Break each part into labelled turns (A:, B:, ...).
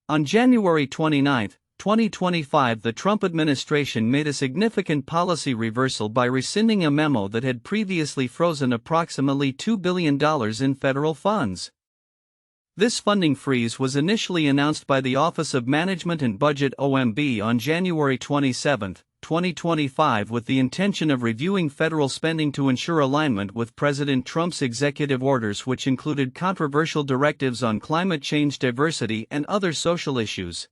A: On January 29, 2025, the Trump administration made a significant policy reversal by rescinding a memo that had previously frozen approximately $2 billion in federal funds. This funding freeze was initially announced by the Office of Management and Budget (OMB) on January 27, 2025, with the intention of reviewing federal spending to ensure alignment with President Trump's executive orders, which included controversial directives on climate change, diversity, and other social issues.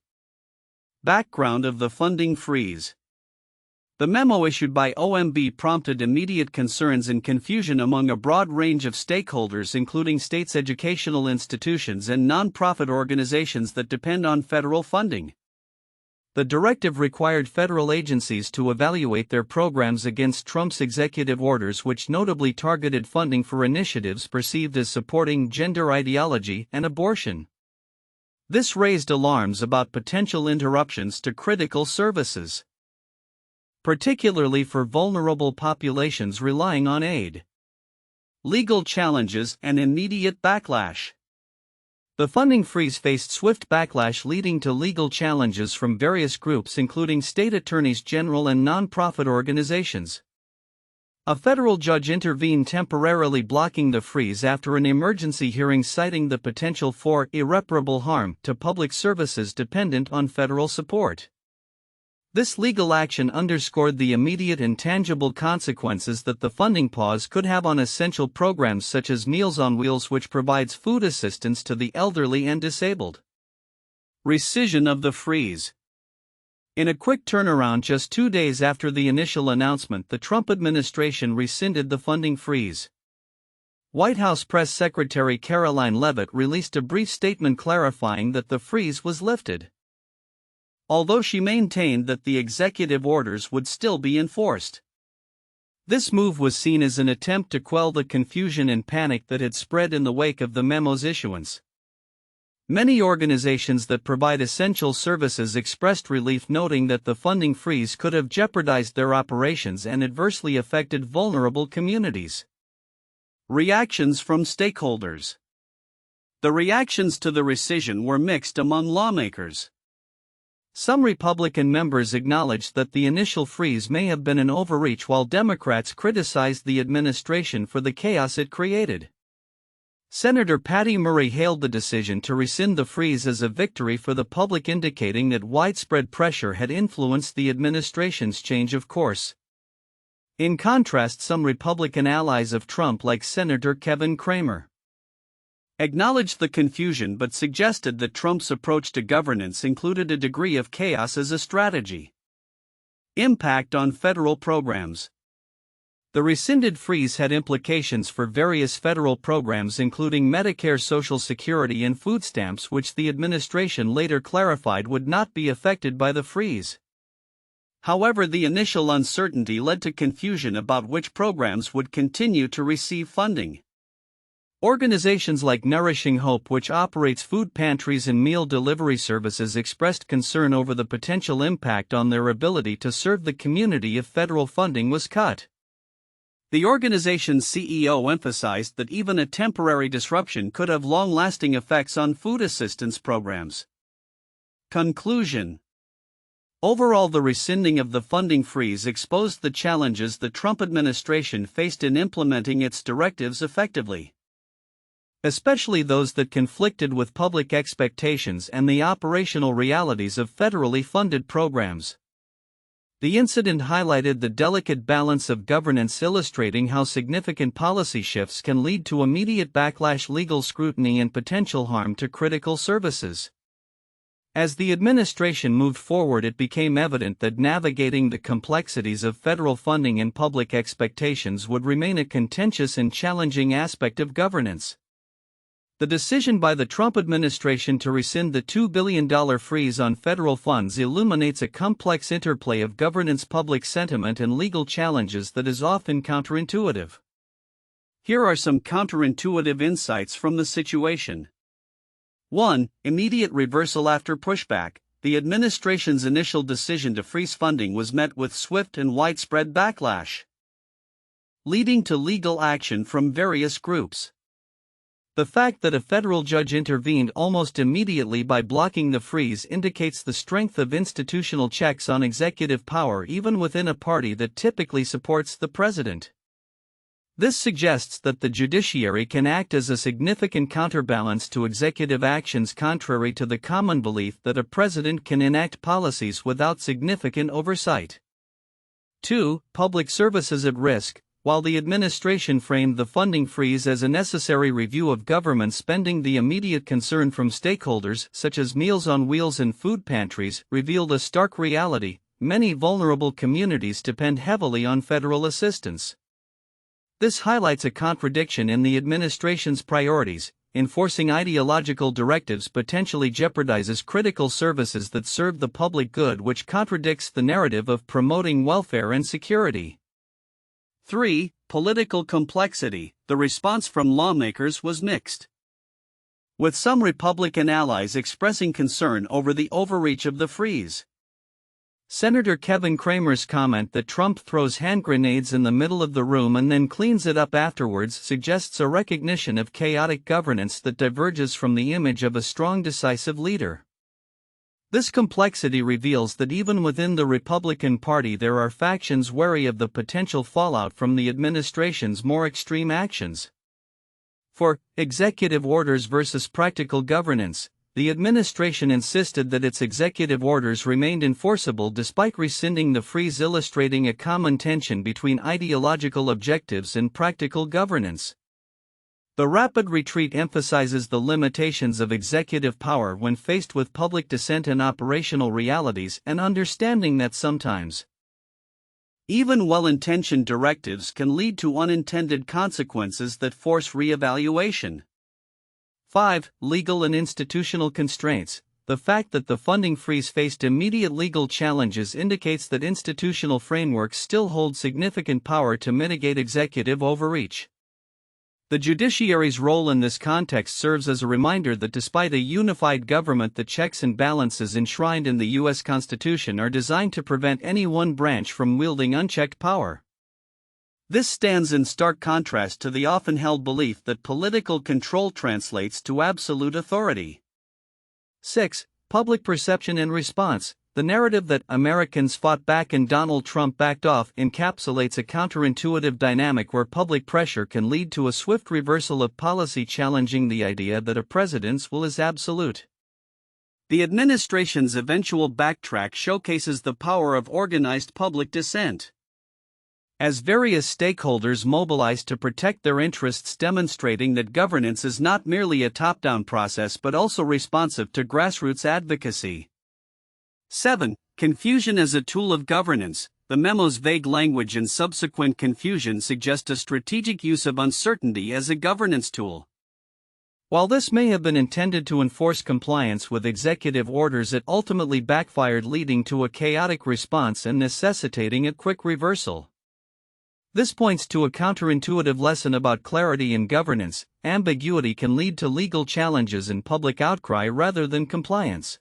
A: Background of the funding freeze. The memo issued by OMB prompted immediate concerns and confusion among a broad range of stakeholders, including states' educational institutions and nonprofit organizations that depend on federal funding. The directive required federal agencies to evaluate their programs against Trump's executive orders, which notably targeted funding for initiatives perceived as supporting gender ideology and abortion. This raised alarms about potential interruptions to critical services, particularly for vulnerable populations relying on aid. Legal challenges and immediate backlash. The funding freeze faced swift backlash, leading to legal challenges from various groups, including state attorneys general and nonprofit organizations. A federal judge intervened, temporarily blocking the freeze after an emergency hearing, citing the potential for irreparable harm to public services dependent on federal support. This legal action underscored the immediate and tangible consequences that the funding pause could have on essential programs such as Meals on Wheels, which provides food assistance to the elderly and disabled. Rescission of the freeze. In a quick turnaround, just 2 days after the initial announcement, the Trump administration rescinded the funding freeze. White House Press Secretary Karoline Leavitt released a brief statement clarifying that the freeze was lifted, although she maintained that the executive orders would still be enforced. This move was seen as an attempt to quell the confusion and panic that had spread in the wake of the memo's issuance. Many organizations that provide essential services expressed relief, noting that the funding freeze could have jeopardized their operations and adversely affected vulnerable communities. Reactions from stakeholders. The reactions to the rescission were mixed among lawmakers. Some Republican members acknowledged that the initial freeze may have been an overreach, while Democrats criticized the administration for the chaos it created. Senator Patty Murray hailed the decision to rescind the freeze as a victory for the public, indicating that widespread pressure had influenced the administration's change of course. In contrast, some Republican allies of Trump, like Senator Kevin Cramer, acknowledged the confusion but suggested that Trump's approach to governance included a degree of chaos as a strategy. Impact on federal programs. The rescinded freeze had implications for various federal programs, including Medicare, Social Security, and food stamps, which the administration later clarified would not be affected by the freeze. However, the initial uncertainty led to confusion about which programs would continue to receive funding. Organizations like Nourishing Hope, which operates food pantries and meal delivery services, expressed concern over the potential impact on their ability to serve the community if federal funding was cut. The organization's CEO emphasized that even a temporary disruption could have long-lasting effects on food assistance programs. Conclusion. Overall, the rescinding of the funding freeze exposed the challenges the Trump administration faced in implementing its directives effectively, especially those that conflicted with public expectations and the operational realities of federally funded programs. The incident highlighted the delicate balance of governance, illustrating how significant policy shifts can lead to immediate backlash, legal scrutiny, and potential harm to critical services. As the administration moved forward, it became evident that navigating the complexities of federal funding and public expectations would remain a contentious and challenging aspect of governance. The decision by the Trump administration to rescind the $2 billion freeze on federal funds illuminates a complex interplay of governance, public sentiment, and legal challenges that is often counterintuitive. Here are some counterintuitive insights from the situation. 1. Immediate reversal after pushback. The administration's initial decision to freeze funding was met with swift and widespread backlash, leading to legal action from various groups. The fact that a federal judge intervened almost immediately by blocking the freeze indicates the strength of institutional checks on executive power even within a party that typically supports the president. This suggests that the judiciary can act as a significant counterbalance to executive actions, contrary to the common belief that a president can enact policies without significant oversight. 2. Public services at risk. While the administration framed the funding freeze as a necessary review of government spending, the immediate concern from stakeholders, such as Meals on Wheels and food pantries, revealed a stark reality: many vulnerable communities depend heavily on federal assistance. This highlights a contradiction in the administration's priorities. Enforcing ideological directives potentially jeopardizes critical services that serve the public good, which contradicts the narrative of promoting welfare and security. 3. Political complexity. The response from lawmakers was mixed, with some Republican allies expressing concern over the overreach of the freeze. Senator Kevin Cramer's comment that Trump throws hand grenades in the middle of the room and then cleans it up afterwards suggests a recognition of chaotic governance that diverges from the image of a strong, decisive leader. This complexity reveals that even within the Republican Party there are factions wary of the potential fallout from the administration's more extreme actions. For executive orders versus practical governance, the administration insisted that its executive orders remained enforceable despite rescinding the freeze, illustrating a common tension between ideological objectives and practical governance. The rapid retreat emphasizes the limitations of executive power when faced with public dissent and operational realities, and understanding that sometimes even well-intentioned directives can lead to unintended consequences that force re-evaluation. 5. Legal and institutional constraints. The fact that the funding freeze faced immediate legal challenges indicates that institutional frameworks still hold significant power to mitigate executive overreach. The judiciary's role in this context serves as a reminder that despite a unified government, the checks and balances enshrined in the U.S. Constitution are designed to prevent any one branch from wielding unchecked power. This stands in stark contrast to the often held belief that political control translates to absolute authority. 6. Public perception and response. The narrative that Americans fought back and Donald Trump backed off encapsulates a counterintuitive dynamic where public pressure can lead to a swift reversal of policy, challenging the idea that a president's will is absolute. The administration's eventual backtrack showcases the power of organized public dissent, as various stakeholders mobilized to protect their interests, demonstrating that governance is not merely a top-down process but also responsive to grassroots advocacy. 7. Confusion as a tool of governance. The memo's vague language and subsequent confusion suggest a strategic use of uncertainty as a governance tool. While this may have been intended to enforce compliance with executive orders, it ultimately backfired, leading to a chaotic response and necessitating a quick reversal. This points to a counterintuitive lesson about clarity in governance. Ambiguity can lead to legal challenges and public outcry rather than compliance.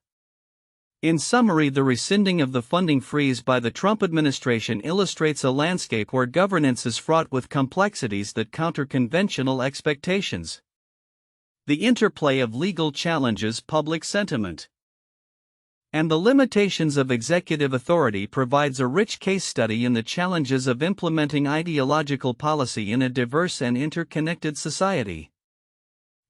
A: In summary, the rescinding of the funding freeze by the Trump administration illustrates a landscape where governance is fraught with complexities that counter conventional expectations. The interplay of legal challenges, public sentiment, and the limitations of executive authority provides a rich case study in the challenges of implementing ideological policy in a diverse and interconnected society.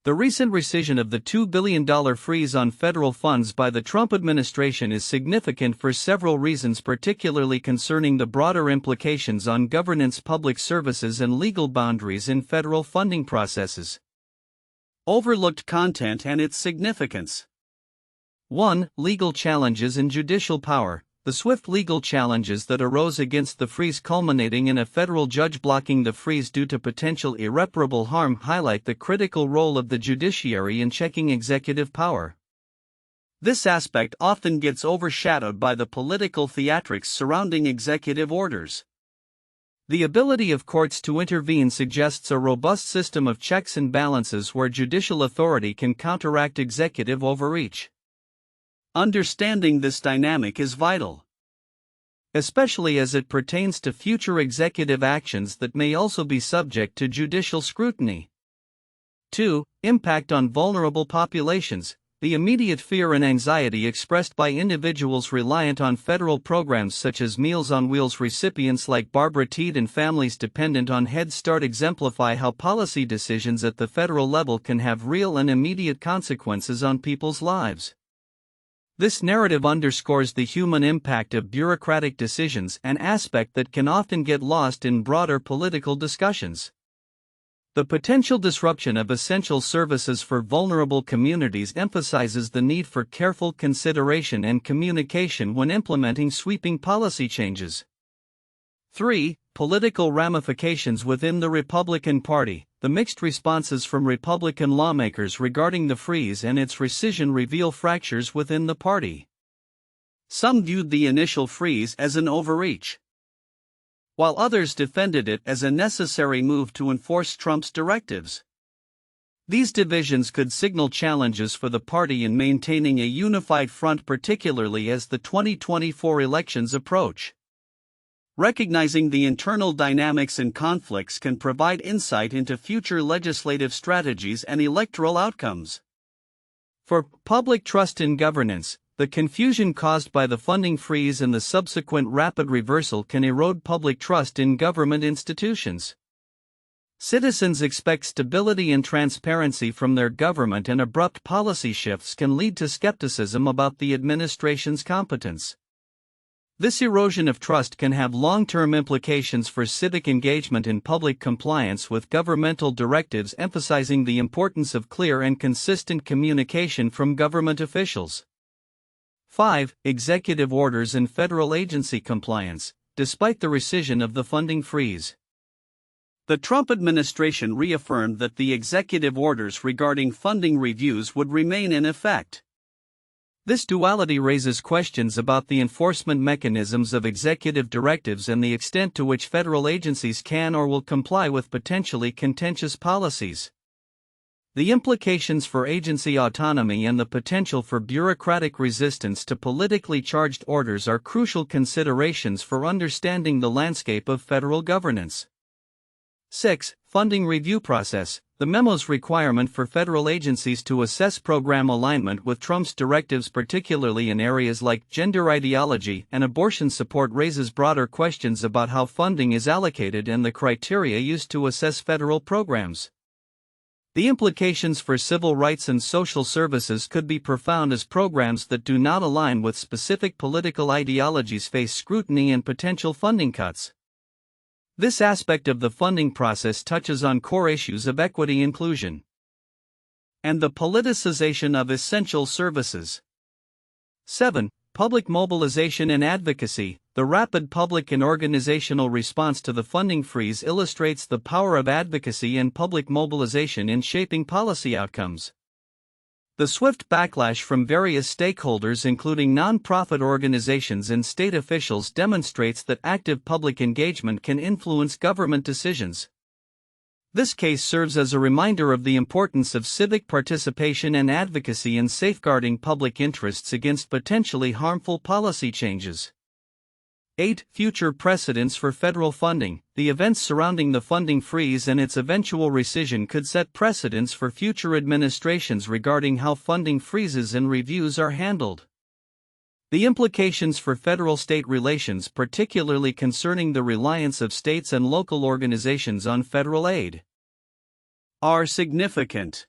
A: The recent rescission of the $2 billion freeze on federal funds by the Trump administration is significant for several reasons, particularly concerning the broader implications on governance, public services, and legal boundaries in federal funding processes. Overlooked content and its significance. 1. Legal challenges and judicial power. The swift legal challenges that arose against the freeze, culminating in a federal judge blocking the freeze due to potential irreparable harm, highlight the critical role of the judiciary in checking executive power. This aspect often gets overshadowed by the political theatrics surrounding executive orders. The ability of courts to intervene suggests a robust system of checks and balances where judicial authority can counteract executive overreach. Understanding this dynamic is vital, especially as it pertains to future executive actions that may also be subject to judicial scrutiny. 2. Impact on vulnerable populations. The immediate fear and anxiety expressed by individuals reliant on federal programs such as Meals on Wheels recipients like Barbara Teed and families dependent on Head Start exemplify how policy decisions at the federal level can have real and immediate consequences on people's lives. This narrative underscores the human impact of bureaucratic decisions, an aspect that can often get lost in broader political discussions. The potential disruption of essential services for vulnerable communities emphasizes the need for careful consideration and communication when implementing sweeping policy changes. 3. Political ramifications within the Republican Party. The mixed responses from Republican lawmakers regarding the freeze and its rescission reveal fractures within the party. Some viewed the initial freeze as an overreach, while others defended it as a necessary move to enforce Trump's directives. These divisions could signal challenges for the party in maintaining a unified front, particularly as the 2024 elections approach. Recognizing the internal dynamics and conflicts can provide insight into future legislative strategies and electoral outcomes. For public trust in governance, the confusion caused by the funding freeze and the subsequent rapid reversal can erode public trust in government institutions. Citizens expect stability and transparency from their government, and abrupt policy shifts can lead to skepticism about the administration's competence. This erosion of trust can have long-term implications for civic engagement and public compliance with governmental directives, emphasizing the importance of clear and consistent communication from government officials. 5. Executive orders and federal agency compliance. Despite the rescission of the funding freeze, the Trump administration reaffirmed that the executive orders regarding funding reviews would remain in effect. This duality raises questions about the enforcement mechanisms of executive directives and the extent to which federal agencies can or will comply with potentially contentious policies. The implications for agency autonomy and the potential for bureaucratic resistance to politically charged orders are crucial considerations for understanding the landscape of federal governance. 6. Funding review process. The memo's requirement for federal agencies to assess program alignment with Trump's directives, particularly in areas like gender ideology and abortion support, raises broader questions about how funding is allocated and the criteria used to assess federal programs. The implications for civil rights and social services could be profound, as programs that do not align with specific political ideologies face scrutiny and potential funding cuts. This aspect of the funding process touches on core issues of equity, inclusion, and the politicization of essential services. 7. Public mobilization and advocacy. The rapid public and organizational response to the funding freeze illustrates the power of advocacy and public mobilization in shaping policy outcomes. The swift backlash from various stakeholders, including nonprofit organizations and state officials, demonstrates that active public engagement can influence government decisions. This case serves as a reminder of the importance of civic participation and advocacy in safeguarding public interests against potentially harmful policy changes. 8. Future precedents for federal funding. The events surrounding the funding freeze and its eventual rescission could set precedents for future administrations regarding how funding freezes and reviews are handled. The implications for federal-state relations, particularly concerning the reliance of states and local organizations on federal aid, are significant.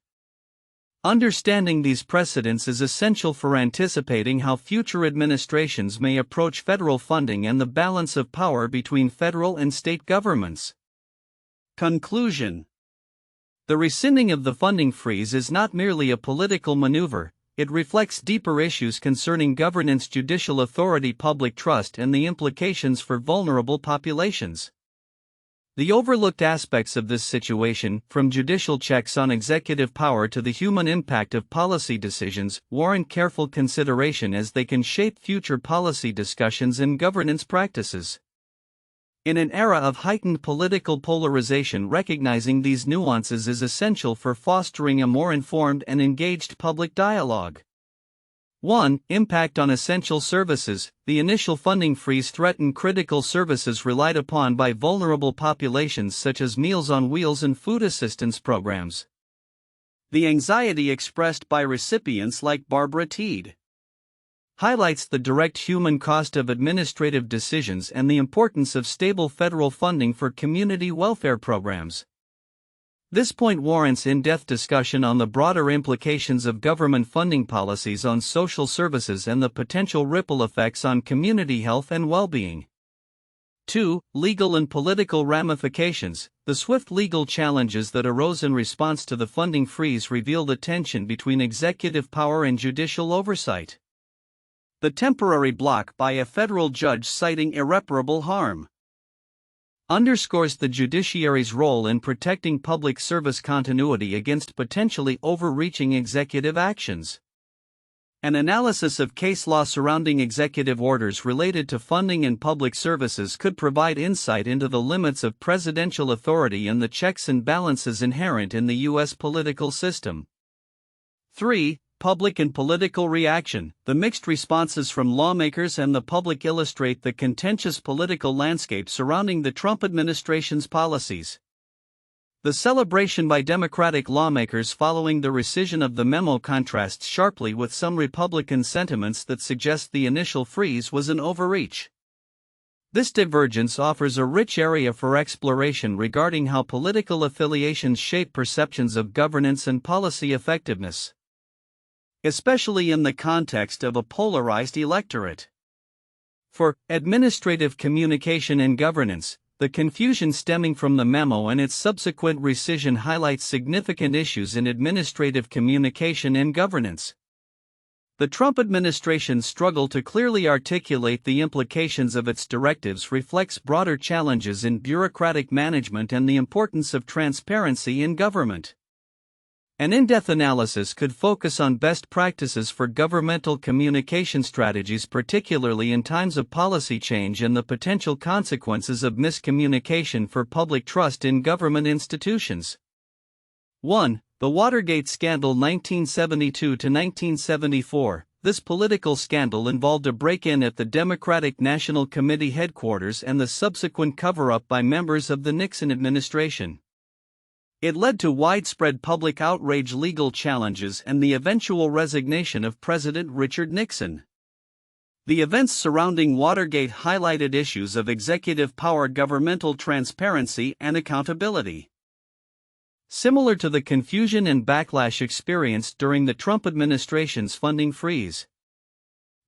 A: Understanding these precedents is essential for anticipating how future administrations may approach federal funding and the balance of power between federal and state governments. Conclusion. The rescinding of the funding freeze is not merely a political maneuver. It reflects deeper issues concerning governance, judicial authority, public trust, and the implications for vulnerable populations. The overlooked aspects of this situation, from judicial checks on executive power to the human impact of policy decisions, warrant careful consideration as they can shape future policy discussions and governance practices. In an era of heightened political polarization, recognizing these nuances is essential for fostering a more informed and engaged public dialogue. 1. Impact on essential services. The initial funding freeze threatened critical services relied upon by vulnerable populations such as Meals on Wheels and food assistance programs. The anxiety expressed by recipients like Barbara Teed highlights the direct human cost of administrative decisions and the importance of stable federal funding for community welfare programs. This point warrants in-depth discussion on the broader implications of government funding policies on social services and the potential ripple effects on community health and well-being. 2. Legal and political ramifications. The swift legal challenges that arose in response to the funding freeze reveal the tension between executive power and judicial oversight. The temporary block by a federal judge citing irreparable harm underscores the judiciary's role in protecting public service continuity against potentially overreaching executive actions. An analysis of case law surrounding executive orders related to funding and public services could provide insight into the limits of presidential authority and the checks and balances inherent in the U.S. political system. 3. Public and political reaction. The mixed responses from lawmakers and the public illustrate the contentious political landscape surrounding the Trump administration's policies. The celebration by Democratic lawmakers following the rescission of the memo contrasts sharply with some Republican sentiments that suggest the initial freeze was an overreach. This divergence offers a rich area for exploration regarding how political affiliations shape perceptions of governance and policy effectiveness, especially in the context of a polarized electorate. For administrative communication and governance, the confusion stemming from the memo and its subsequent rescission highlights significant issues in administrative communication and governance. The Trump administration's struggle to clearly articulate the implications of its directives reflects broader challenges in bureaucratic management and the importance of transparency in government. An in-depth analysis could focus on best practices for governmental communication strategies, particularly in times of policy change, and the potential consequences of miscommunication for public trust in government institutions. 1. The Watergate Scandal 1972 to 1974. This political scandal involved a break-in at the Democratic National Committee headquarters and the subsequent cover-up by members of the Nixon administration. It led to widespread public outrage, legal challenges, and the eventual resignation of President Richard Nixon. The events surrounding Watergate highlighted issues of executive power, governmental transparency, and accountability. Similar to the confusion and backlash experienced during the Trump administration's funding freeze.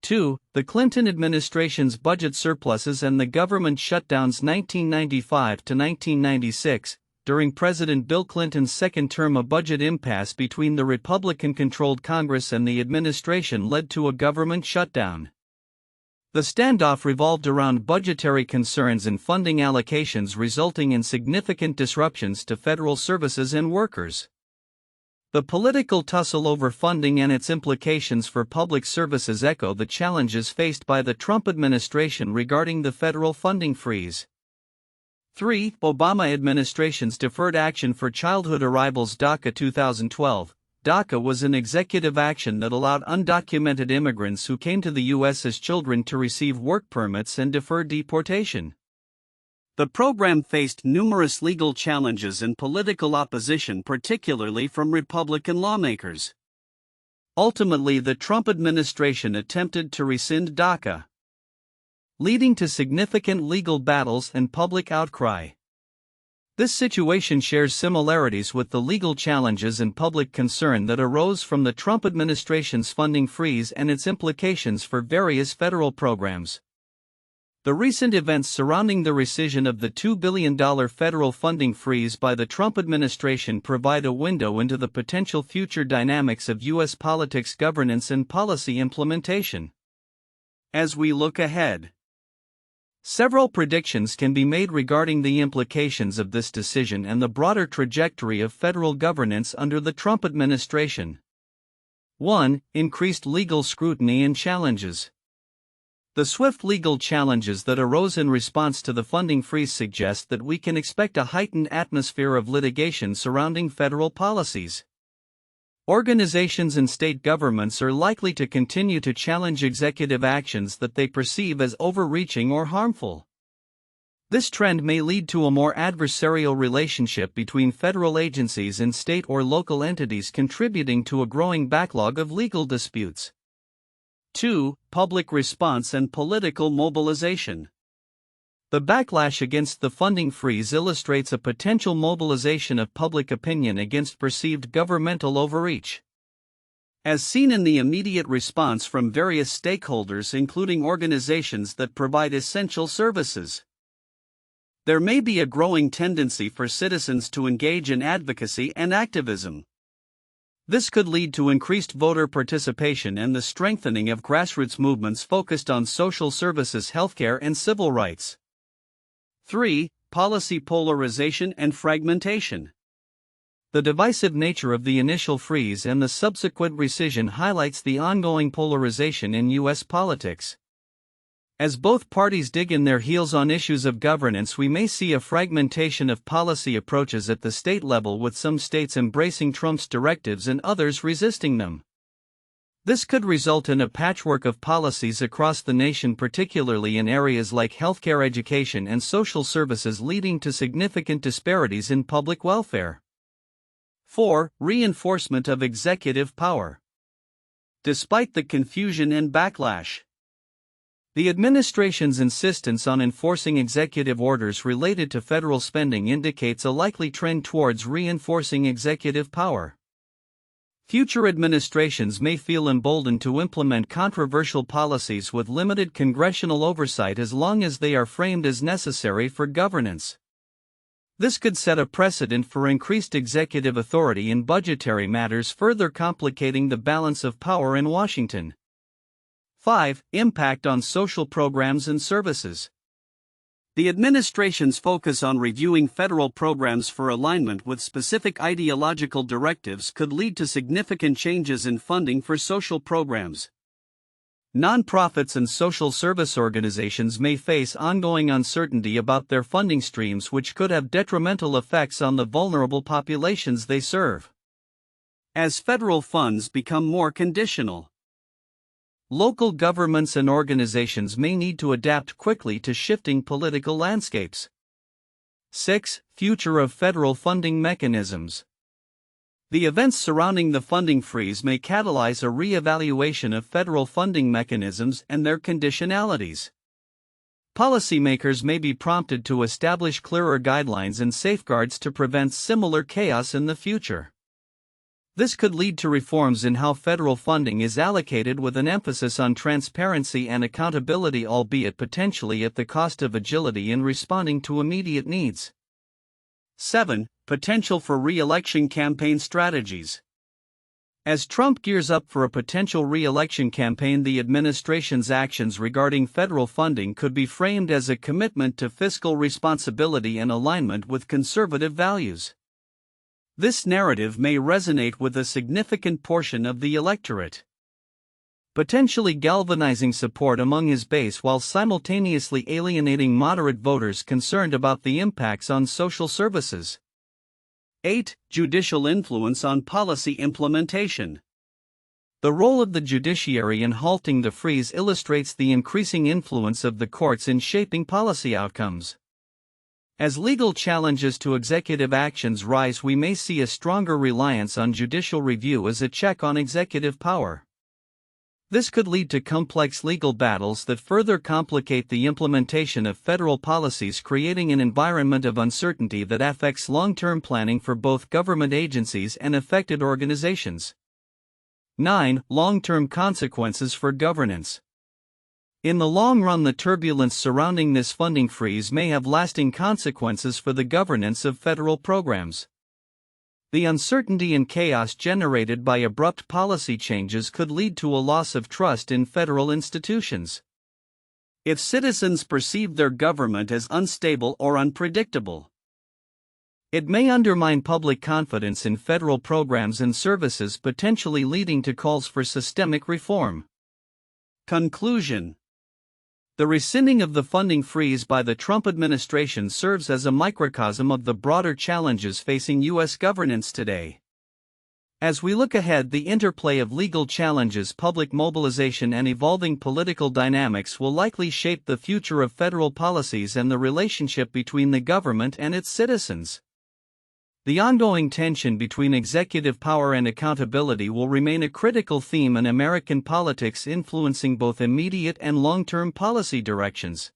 A: 2. The Clinton administration's budget surpluses and the government shutdowns 1995 to 1996. During President Bill Clinton's second term, a budget impasse between the Republican-controlled Congress and the administration led to a government shutdown. The standoff revolved around budgetary concerns and funding allocations, resulting in significant disruptions to federal services and workers. The political tussle over funding and its implications for public services echo the challenges faced by the Trump administration regarding the federal funding freeze. 3. Obama administration's deferred action for childhood arrivals. DACA 2012. DACA was an executive action that allowed undocumented immigrants who came to the U.S. as children to receive work permits and defer deportation. The program faced numerous legal challenges and political opposition, particularly from Republican lawmakers. Ultimately, the Trump administration attempted to rescind DACA, leading to significant legal battles and public outcry. This situation shares similarities with the legal challenges and public concern that arose from the Trump administration's funding freeze and its implications for various federal programs. The recent events surrounding the rescission of the $2 billion federal funding freeze by the Trump administration provide a window into the potential future dynamics of U.S. politics, governance, and policy implementation. As we look ahead, several predictions can be made regarding the implications of this decision and the broader trajectory of federal governance under the Trump administration. 1. Increased legal scrutiny and challenges. The swift legal challenges that arose in response to the funding freeze suggest that we can expect a heightened atmosphere of litigation surrounding federal policies. Organizations and state governments are likely to continue to challenge executive actions that they perceive as overreaching or harmful. This trend may lead to a more adversarial relationship between federal agencies and state or local entities, contributing to a growing backlog of legal disputes. 2. Public response and political mobilization. The backlash against the funding freeze illustrates a potential mobilization of public opinion against perceived governmental overreach. As seen in the immediate response from various stakeholders, including organizations that provide essential services, there may be a growing tendency for citizens to engage in advocacy and activism. This could lead to increased voter participation and the strengthening of grassroots movements focused on social services, healthcare, and civil rights. 3. Policy polarization and fragmentation. The divisive nature of the initial freeze and the subsequent rescission highlights the ongoing polarization in U.S. politics. As both parties dig in their heels on issues of governance, we may see a fragmentation of policy approaches at the state level, with some states embracing Trump's directives and others resisting them. This could result in a patchwork of policies across the nation, particularly in areas like healthcare, education, and social services, leading to significant disparities in public welfare. 4. Reinforcement of executive power. Despite the confusion and backlash, the administration's insistence on enforcing executive orders related to federal spending indicates a likely trend towards reinforcing executive power. Future administrations may feel emboldened to implement controversial policies with limited congressional oversight as long as they are framed as necessary for governance. This could set a precedent for increased executive authority in budgetary matters, further complicating the balance of power in Washington. 5. Impact on social programs and services. The administration's focus on reviewing federal programs for alignment with specific ideological directives could lead to significant changes in funding for social programs. Nonprofits and social service organizations may face ongoing uncertainty about their funding streams, which could have detrimental effects on the vulnerable populations they serve. As federal funds become more conditional, local governments and organizations may need to adapt quickly to shifting political landscapes. 6. Future of federal funding mechanisms. The events surrounding the funding freeze may catalyze a re-evaluation of federal funding mechanisms and their conditionalities. Policymakers may be prompted to establish clearer guidelines and safeguards to prevent similar chaos in the future. This could lead to reforms in how federal funding is allocated, with an emphasis on transparency and accountability, albeit potentially at the cost of agility in responding to immediate needs. 7. Potential for re-election campaign strategies. As Trump gears up for a potential re-election campaign, the administration's actions regarding federal funding could be framed as a commitment to fiscal responsibility and alignment with conservative values. This narrative may resonate with a significant portion of the electorate, potentially galvanizing support among his base while simultaneously alienating moderate voters concerned about the impacts on social services. 8. Judicial influence on policy implementation. The role of the judiciary in halting the freeze illustrates the increasing influence of the courts in shaping policy outcomes. As legal challenges to executive actions rise, we may see a stronger reliance on judicial review as a check on executive power. This could lead to complex legal battles that further complicate the implementation of federal policies, creating an environment of uncertainty that affects long-term planning for both government agencies and affected organizations. 9. Long-term consequences for governance. In the long run, the turbulence surrounding this funding freeze may have lasting consequences for the governance of federal programs. The uncertainty and chaos generated by abrupt policy changes could lead to a loss of trust in federal institutions. If citizens perceive their government as unstable or unpredictable, it may undermine public confidence in federal programs and services, potentially leading to calls for systemic reform. Conclusion. The rescinding of the funding freeze by the Trump administration serves as a microcosm of the broader challenges facing U.S. governance today. As we look ahead, the interplay of legal challenges, public mobilization, and evolving political dynamics will likely shape the future of federal policies and the relationship between the government and its citizens. The ongoing tension between executive power and accountability will remain a critical theme in American politics, influencing both immediate and long-term policy directions.